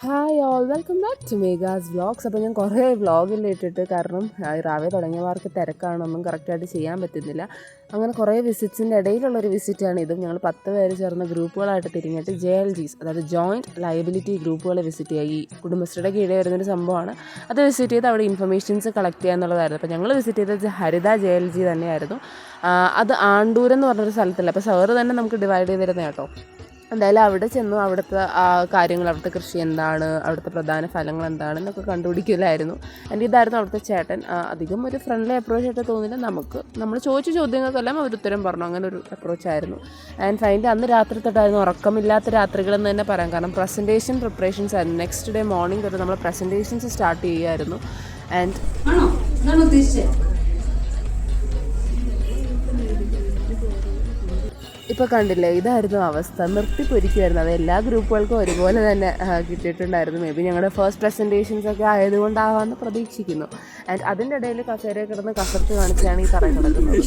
Hi all welcome back to Megha's vlogs. അപ്പോൾ ഞാൻ കുറേ വ്ളോഗിൽ ഇട്ടിട്ട് കാരണം രാവിലെ തുടങ്ങിയവർക്ക് തിരക്കാണൊന്നും കറക്റ്റായിട്ട് ചെയ്യാൻ പറ്റുന്നില്ല. അങ്ങനെ കുറേ വിസിറ്റ്സിൻ്റെ ഇടയിലുള്ളൊരു വിസിറ്റാണ് ഇതും. ഞങ്ങൾ 10 പേര് ചേർന്ന ഗ്രൂപ്പുകളായിട്ട് തിരിഞ്ഞിട്ട് JLGs, അതായത് ജോയിൻറ്റ് ലയബിലിറ്റി ഗ്രൂപ്പുകളെ വിസിറ്റ് ചെയ്യുക. ഈ കുടുംബശ്രീയുടെ കീഴിൽ വരുന്നൊരു സംഭവമാണ്. അത് വിസിറ്റ് ചെയ്ത് അവിടെ ഇൻഫർമേഷൻസ് കളക്ട് ചെയ്യുക എന്നുള്ളതായിരുന്നു. അപ്പോൾ ഞങ്ങൾ വിസിറ്റ് ചെയ്തത് ഹരിത JLG തന്നെയായിരുന്നു. അത് ആണ്ടൂരെന്ന് പറഞ്ഞൊരു സ്ഥലത്തല്ല. അപ്പോൾ സാറ് തന്നെ നമുക്ക് ഡിവൈഡ് ചെയ്ത് തരുന്നത് കേട്ടോ. എന്തായാലും അവിടെ ചെന്നു അവിടുത്തെ കാര്യങ്ങൾ, അവിടുത്തെ കൃഷി എന്താണ്, അവിടുത്തെ പ്രധാന ഫലങ്ങൾ എന്താണെന്നൊക്കെ കണ്ടുപിടിക്കലായിരുന്നു. എൻ്റെ ഇതായിരുന്നു അവിടുത്തെ ചേട്ടൻ. അധികം ഒരു ഫ്രണ്ട്ലി അപ്രോച്ചായിട്ട് തോന്നില്ല. നമ്മൾ ചോദിച്ച ചോദ്യങ്ങൾക്കെല്ലാം അവർ ഉത്തരം പറഞ്ഞു. അങ്ങനെ ഒരു അപ്രോച്ചായിരുന്നു. ആൻഡ് ഫൈനലി അന്ന് രാത്രി തൊട്ടായിരുന്നു ഉറക്കമില്ലാത്ത രാത്രികളെന്ന് തന്നെ പറയാം. കാരണം പ്രസൻറ്റേഷൻ പ്രിപ്പറേഷൻസ് ആയിരുന്നു. നെക്സ്റ്റ് ഡേ മോർണിംഗ് തൊട്ട് നമ്മൾ പ്രസൻറ്റേഷൻസ് സ്റ്റാർട്ട് ചെയ്യുമായിരുന്നു. ആൻഡ് ഇപ്പോൾ കണ്ടില്ലേ, ഇതായിരുന്നു അവസ്ഥ. നിർത്തിപ്പൊരിക്കുമായിരുന്നു. അത് എല്ലാ ഗ്രൂപ്പുകൾക്കും ഒരുപോലെ തന്നെ കിട്ടിയിട്ടുണ്ടായിരുന്നു. മേ ബി ഞങ്ങളുടെ ഫസ്റ്റ് പ്രസൻറ്റേഷൻസൊക്കെ ആയതുകൊണ്ടാവാമെന്ന് പ്രതീക്ഷിക്കുന്നു. ആൻഡ് അതിൻ്റെ ഇടയിൽ കസേരയിൽ കിടന്ന് കസർത്ത് കാണിച്ചാണ് ഈ തറ കിടക്കുന്നത്.